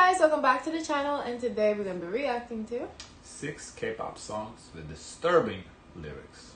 guys, welcome back to the channel, and today we're going to be reacting to 6 K-pop songs with disturbing lyrics.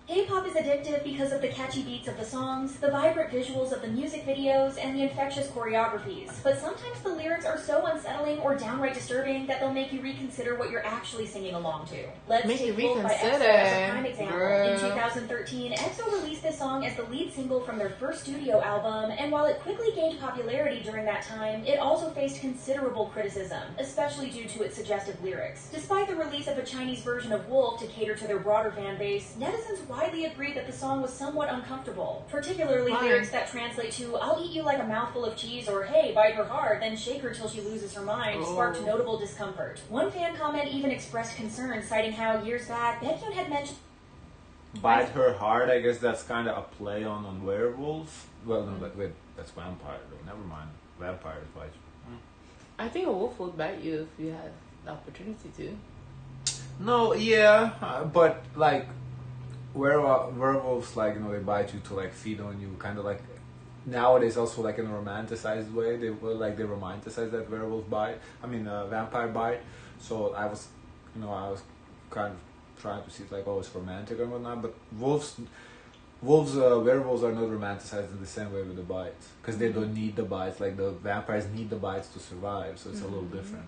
K-pop is addictive because of the catchy beats of the songs, the vibrant visuals of the music videos, and the infectious choreographies. But sometimes the lyrics are so unsettling or downright disturbing that they'll make you reconsider what you're actually singing along to. Let's take Wolf by EXO as a prime example. In 2013, EXO released this song as the lead single from their first studio album, and while it quickly gained popularity during that time, it also faced considerable criticism, especially due to its suggestive lyrics. Despite the release of a Chinese version of Wolf to cater to their broader fan base, netizens widely agreed that the song was somewhat uncomfortable, particularly lyrics that translate to "I'll eat you like a mouthful of cheese" or "Hey, bite her hard, then shake her till she loses her mind" sparked notable discomfort. One fan comment even expressed concern, citing how years back, Baekhyun had mentioned Bite her hard, I guess that's kind of a play on werewolf. Well, no, but wait, that's vampire though. Never mind. Vampires bite you. I think a wolf would bite you if you had the opportunity to. No, yeah, but like werewolves, like, you know, they bite you to like feed on you, kind of like nowadays also like in a romanticized way. They romanticize that werewolf bite. I mean, vampire bite. So I was kind of trying to see it like, oh, it's romantic and whatnot. But werewolves are not romanticized in the same way with the bites, because they don't need the bites. Like the vampires need the bites to survive, so it's a little different.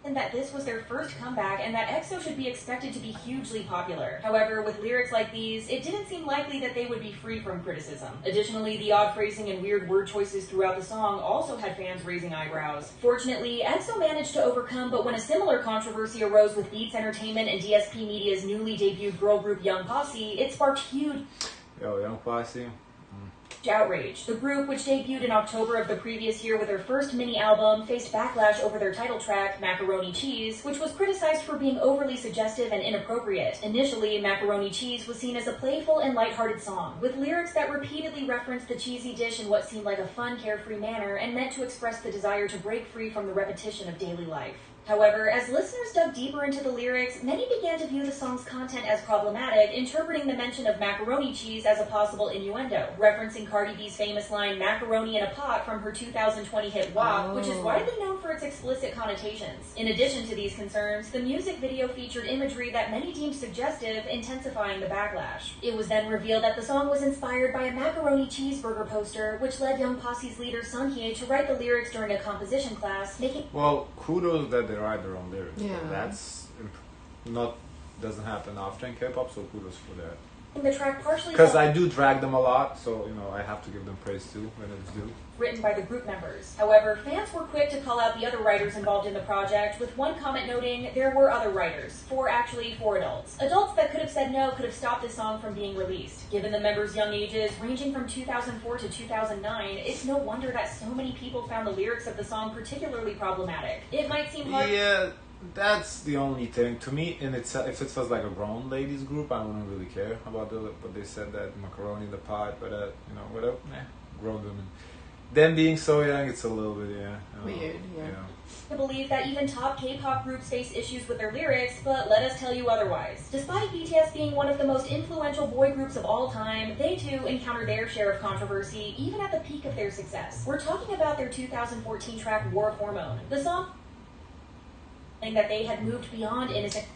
And that this was their first comeback and that EXO should be expected to be hugely popular. However, with lyrics like these, it didn't seem likely that they would be free from criticism. Additionally, the odd phrasing and weird word choices throughout the song also had fans raising eyebrows. Fortunately, EXO managed to overcome, but when a similar controversy arose with Beats Entertainment and DSP Media's newly debuted girl group Young Posse, it sparked huge Young Posse. outrage. The group, which debuted in October of the previous year with their first mini-album, faced backlash over their title track, Macaroni Cheese, which was criticized for being overly suggestive and inappropriate. Initially, Macaroni Cheese was seen as a playful and lighthearted song, with lyrics that repeatedly referenced the cheesy dish in what seemed like a fun, carefree manner and meant to express the desire to break free from the repetition of daily life. However, as listeners dug deeper into the lyrics, many began to view the song's content as problematic, interpreting the mention of macaroni cheese as a possible innuendo, referencing Cardi B's famous line, "Macaroni in a pot," from her 2020 hit WAP, which is widely known for its explicit connotations. In addition to these concerns, the music video featured imagery that many deemed suggestive, intensifying the backlash. It was then revealed that the song was inspired by a macaroni cheeseburger poster, which led Young Posse's leader Sunhye to write the lyrics during a composition class, making... Well, kudos that they write their own lyrics. Yeah. That's doesn't happen often in K-pop, so kudos for that. the track partially... Because I do drag them a lot, so, you know, I have to give them praise too when it's due. Written by the group members. However, fans were quick to call out the other writers involved in the project, with one comment noting there were other writers, four adults. Adults that could have said no could have stopped this song from being released. Given the members' young ages, ranging from 2004 to 2009, it's no wonder that so many people found the lyrics of the song particularly problematic. It might seem hard... Yeah, that's the only thing. To me, in itself, if it was like a grown ladies group, I wouldn't really care about what they said, that macaroni in the pot, but, you know, whatever, grown women. Them being so young, it's a little bit, weird, yeah. I believe that even top K-pop groups face issues with their lyrics, but let us tell you otherwise. Despite BTS being one of the most influential boy groups of all time, they too encountered their share of controversy, even at the peak of their success. We're talking about their 2014 track, War Hormone. The song that they had moved beyond innocent...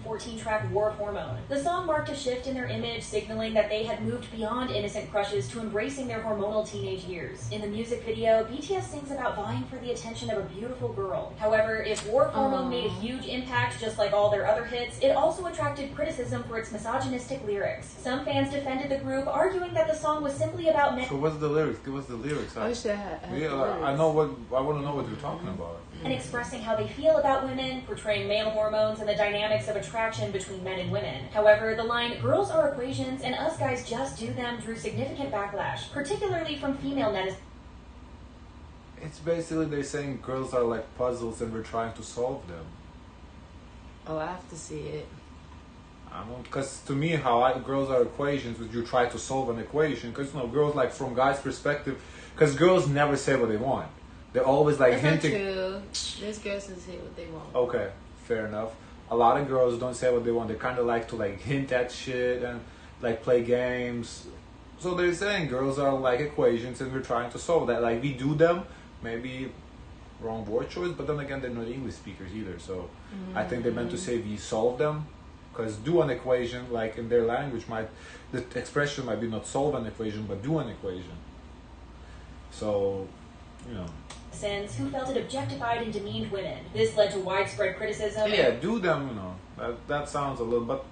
14-track War Hormone. The song marked a shift in their image, signaling that they had moved beyond innocent crushes to embracing their hormonal teenage years. In the music video, BTS sings about vying for the attention of a beautiful girl. However, if War Hormone made a huge impact just like all their other hits, it also attracted criticism for its misogynistic lyrics. Some fans defended the group, arguing that the song was simply about men... So what's the lyrics? Give us the lyrics. I wish I had the lyrics. I want to know what you're talking about. And expressing how they feel about women, portraying male hormones and the dynamics of attraction between men and women. However, the line, "girls are equations and us guys just do them," drew significant backlash, particularly from female netizens. It's basically they're saying girls are like puzzles and we're trying to solve them. Oh, I have to see it. I don't, because to me, girls are equations, which you try to solve an equation. Because, you know, girls, like, from guys' perspective, because girls never say what they want. They're always like hinting. That's not true. There's girls who say what they want. Okay, fair enough. A lot of girls don't say what they want. They kind of like to like hint at shit and like play games. So they're saying girls are like equations and we're trying to solve that. Like we do them, maybe wrong word choice, but then again, they're not English speakers either. So I think they meant to say we solve them, because do an equation, like in their language, the expression might be not solve an equation, but do an equation. So, who felt it objectified and demeaned women. This led to widespread criticism. Yeah, do them, that sounds a little, but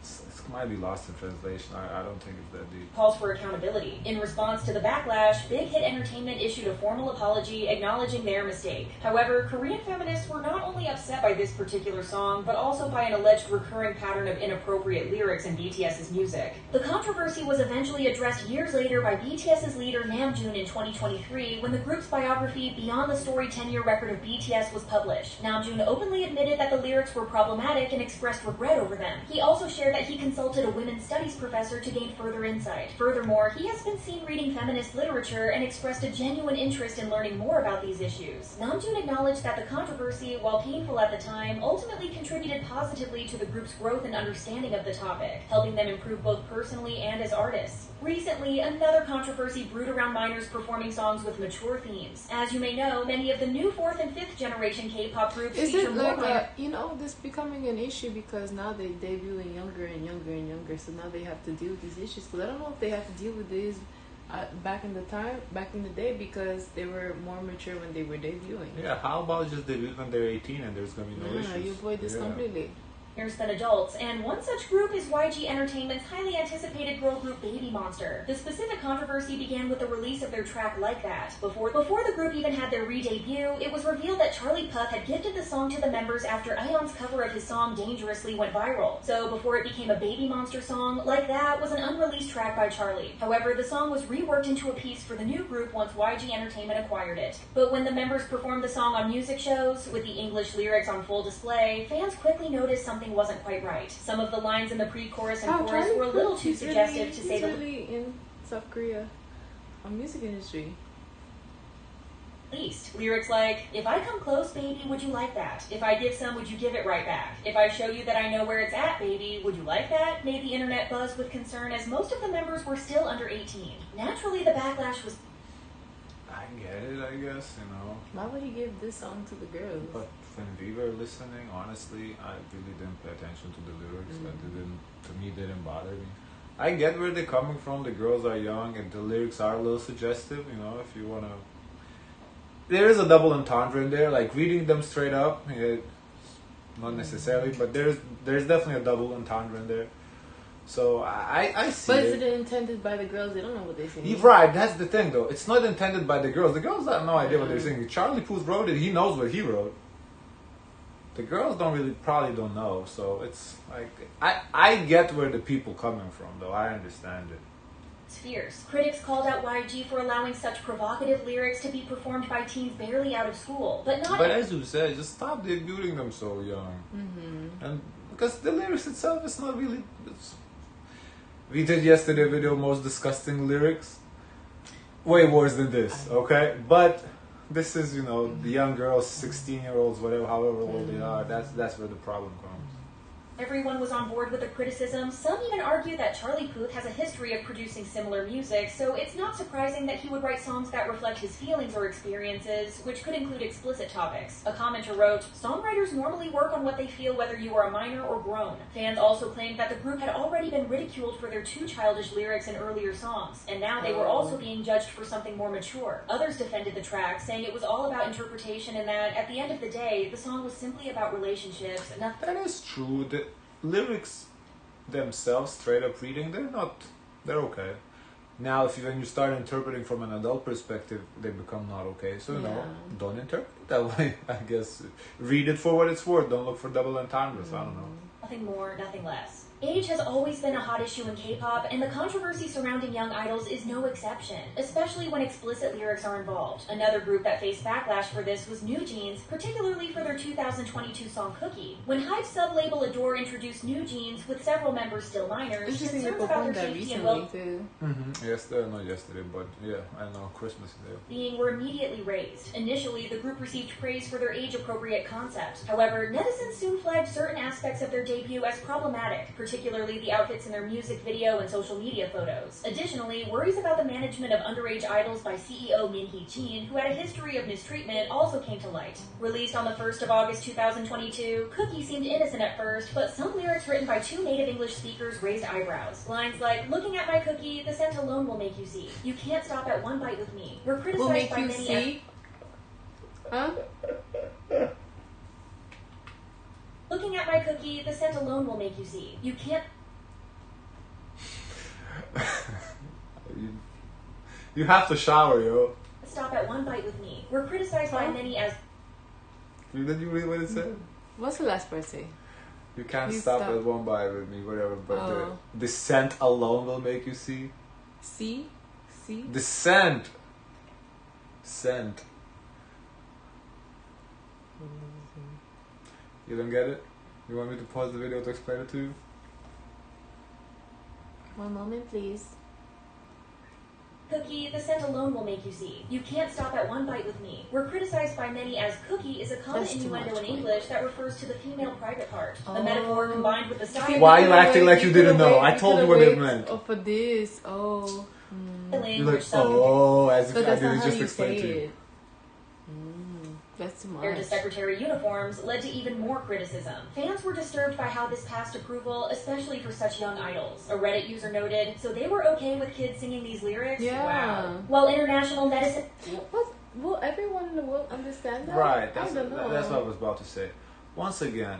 it might be lost in translation. I don't think it's that deep. Calls for accountability. In response to the backlash, Big Hit Entertainment issued a formal apology acknowledging their mistake. However, Korean feminists were not only upset by this particular song, but also by an alleged recurring pattern of inappropriate lyrics in BTS's music. The controversy was eventually addressed years later by BTS's leader Namjoon in 2023 when the group's biography Beyond the Story 10-Year Record of BTS was published. Namjoon openly admitted that the lyrics were problematic and expressed regret over them. He also shared that he consulted a women's studies professor to gain further insight. Furthermore, he has been seen reading feminist literature and expressed a genuine interest in learning more about these issues. Namjoon acknowledged that the controversy, while painful at the time, ultimately contributed positively to the group's growth and understanding of the topic, helping them improve both personally and as artists. Recently, another controversy brewed around minors performing songs with mature themes. As you may know, many of the new 4th and 5th generation K-pop groups feature more this becoming an issue because now they debuting younger and younger and younger, so now they have to deal with these issues. Because I don't know if they have to deal with these back in the day, because they were more mature when they were debuting. Yeah, how about just debut when they're 18 and there's going to be no issues? You avoid this completely. Than adults, and one such group is YG Entertainment's highly anticipated girl group BabyMonster. The specific controversy began with the release of their track Like That. Before the group even had their re-debut, it was revealed that Charlie Puth had gifted the song to the members after Ion's cover of his song Dangerously went viral. So before it became a BabyMonster song, Like That was an unreleased track by Charlie. However, the song was reworked into a piece for the new group once YG Entertainment acquired it. But when the members performed the song on music shows, with the English lyrics on full display, fans quickly noticed something wasn't quite right. Some of the lines in the pre-chorus and chorus were a little too suggestive to say the least. In South Korea, a music industry. Least. Lyrics like, if I come close, baby, would you like that? If I give some, would you give it right back? If I show you that I know where it's at, baby, would you like that? Made the internet buzz with concern as most of the members were still under 18. Naturally, the backlash was... I get it, I guess, Why would he give this song to the girls? But when we were listening, honestly, I really didn't pay attention to the lyrics. To me, didn't bother me. I get where they're coming from. The girls are young and the lyrics are a little suggestive, if you want to. There is a double entendre in there, like reading them straight up, not necessarily, but there's definitely a double entendre in there. So I see. But is it intended by the girls? They don't know what they're singing. Right, that's the thing though. It's not intended by the girls. The girls have no idea what they're singing. Charlie Puth wrote it. He knows what he wrote. The girls probably don't know. So it's like I get where the people coming from though. I understand it. Fierce. Critics called out YG for allowing such provocative lyrics to be performed by teens barely out of school, but as you said, just stop debuting them so young. And because the lyrics itself is not really. We did yesterday video most disgusting lyrics. Way worse than this, okay? But this is, the young girls, 16-year-olds, whatever, however old they are. That's where the problem comes. Everyone was on board with the criticism. Some even argue that Charlie Puth has a history of producing similar music, so it's not surprising that he would write songs that reflect his feelings or experiences, which could include explicit topics. A commenter wrote, "Songwriters normally work on what they feel whether you are a minor or grown." Fans also claimed that the group had already been ridiculed for their too childish lyrics in earlier songs, and now they were also being judged for something more mature. Others defended the track, saying it was all about interpretation and that, at the end of the day, the song was simply about relationships. That is true. The lyrics themselves, straight up reading, they're okay. Now, when you start interpreting from an adult perspective, they become not okay. So, don't interpret that way, I guess. Read it for what it's worth. Don't look for double entendres. I don't know. Nothing more, nothing less. Age has always been a hot issue in K-pop, and the controversy surrounding young idols is no exception, especially when explicit lyrics are involved. Another group that faced backlash for this was NewJeans, particularly for their 2022 song Cookie. When Hype's sub-label Adore introduced NewJeans with several members still minors, concerns about their safety and well-being Not yesterday, but I know, Christmas Day. Were immediately raised. Initially, the group received praise for their age-appropriate concept. However, netizens soon flagged certain aspects of their debut as problematic, particularly the outfits in their music video and social media photos. Additionally, worries about the management of underage idols by CEO Min Hee-jin, who had a history of mistreatment, also came to light. Released on the 1st of August 2022, Cookie seemed innocent at first, but some lyrics written by 2 native English speakers raised eyebrows. Lines like, "Looking at my cookie, the scent alone will make you see. You can't stop at one bite with me," were criticized by many see? Huh? "Looking at my cookie, the scent alone will make you see. You can't You have to shower, yo. stop at one bite with me," were criticized by many as Did you read what it said? What's the last part say? You can't stop at one bite with me, whatever. But the scent alone will make you see. See? The scent. Scent. You don't get it? You want me to pause the video to explain it to you? One moment, please. Cookie, the scent alone will make you see. You can't stop at one bite with me, were criticized by many as cookie is a common innuendo in English that refers to the female private part. A metaphor combined with the style. Why are you acting like you didn't know? I told you what it meant. Oh, for this. Oh. You're like, oh, as if I didn't just explain to you. That's too much. To secretary uniforms led to even more criticism. Fans were disturbed by how this passed approval, especially for such young idols. A Reddit user noted, "So they were okay with kids singing these lyrics? Yeah. Wow." While international netizens... Will everyone in the world understand that? Right, I don't know. That's what I was about to say. Once again,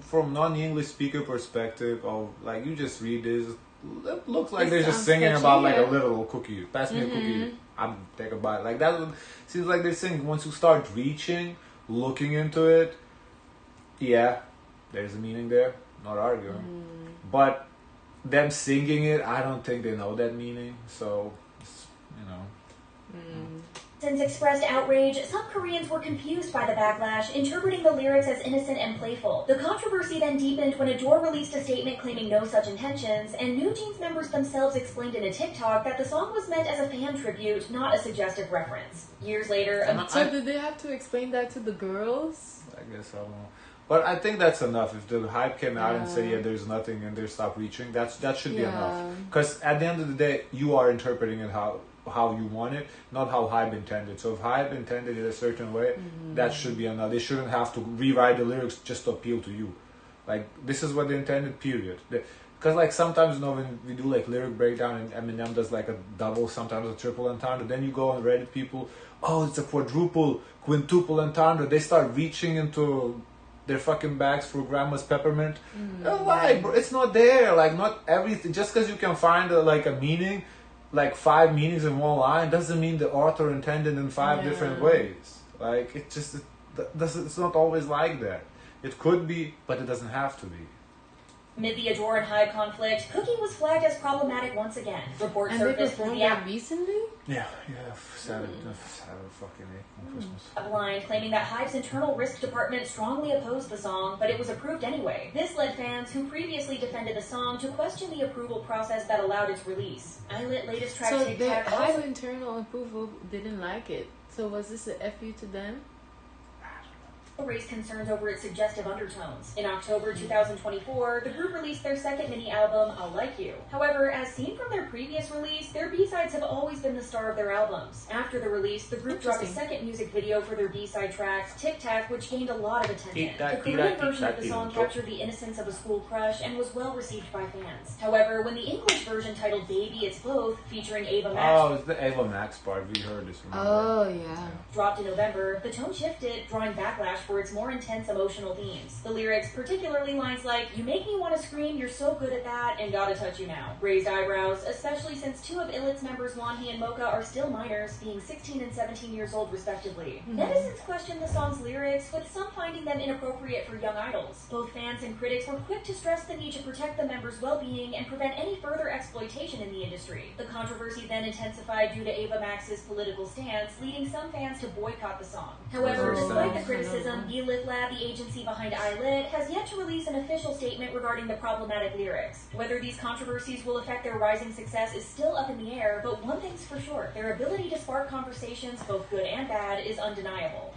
from non-English speaker perspective, of like you just read this, it looks like they're just singing about like a little cookie. Pass me a cookie, I'm take a bite. Like that seems like they're saying once you start reaching, looking into it, yeah, there's a meaning there. Not arguing, but them singing it, I don't think they know that meaning. So, you know. Since expressed outrage, some Koreans were confused by the backlash, interpreting the lyrics as innocent and playful. The controversy then deepened when Adore released a statement claiming no such intentions, and NewJeans members themselves explained in a TikTok that the song was meant as a fan tribute, not a suggestive reference. Years later... So did they have to explain that to the girls? I guess I don't know. But I think that's enough. If the hype came out and said, yeah, there's nothing, and they stop reaching, that should be enough. Because at the end of the day, you are interpreting it how you want it, not how hype intended. So if hype intended it a certain way, that should be enough. They shouldn't have to rewrite the lyrics just to appeal to you. Like, this is what they intended, period. Because like sometimes, you know, when we do like lyric breakdown and Eminem does like a double, sometimes a triple entendre, then you go on Reddit, people, oh, it's a quadruple, quintuple entendre. They start reaching into their fucking bags for grandma's peppermint. Why, bro? It's not there. Like, not everything. Just because you can find like a meaning, like 5 meanings in one line, doesn't mean the author intended in 5 different ways. Like, it's not always like that. It could be, but it doesn't have to be. Amid the Adore and Hyde conflict, Cookie was flagged as problematic once again. Reports surfaced through the app recently? Yeah, Saturday fucking on Christmas. Blind, claiming that Hyde's internal risk department strongly opposed the song, but it was approved anyway. This led fans who previously defended the song to question the approval process that allowed its release. ILLIT latest track So Tic the Tac Hyde internal approval didn't like it. So was this a FU to them? raised concerns over its suggestive undertones. In October 2024, the group released their second mini-album, I'll Like You. However, as seen from their previous release, their B-sides have always been the star of their albums. After the release, the group dropped a second music video for their B-side tracks, Tic Tac, which gained a lot of attention. The Korean version of the song captured the innocence of a school crush and was well received by fans. However, when the English version titled Baby It's Both, featuring Ava Max... Oh, it's the Ava Max part. We heard this. Oh, yeah. Dropped in November, the tone shifted, drawing backlash for its more intense emotional themes. The lyrics, particularly lines like, "You make me want to scream, you're so good at that, and gotta touch you now," raised eyebrows, especially since two of ILLIT's members, Wonhee and Mocha, are still minors, being 16 and 17 years old respectively. Netizens questioned the song's lyrics, with some finding them inappropriate for young idols. Both fans and critics were quick to stress the need to protect the members' well-being and prevent any further exploitation in the industry. The controversy then intensified due to Ava Max's political stance, leading some fans to boycott the song. However, despite the criticism, ILLIT Lab, the agency behind ILLIT, has yet to release an official statement regarding the problematic lyrics. Whether these controversies will affect their rising success is still up in the air, but one thing's for sure, their ability to spark conversations, both good and bad, is undeniable.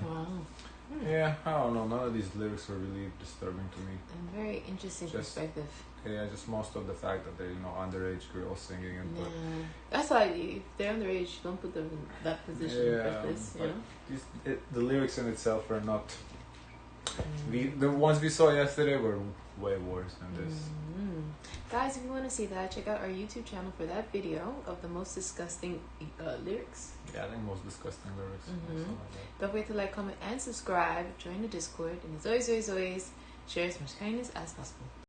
Wow. Yeah, I don't know. None of these lyrics were really disturbing to me. And very interesting perspective. Yeah, just most of the fact that they're underage girls singing and that's why if they're underage, don't put them in that position. Yeah, the lyrics in itself are not. The ones we saw yesterday were way worse than this. Guys, if you want to see that, check out our YouTube channel for that video of the most disgusting lyrics. Yeah, I think most disgusting lyrics. Don't forget to like, comment, and subscribe. Join the Discord, and as always, share as much kindness as possible.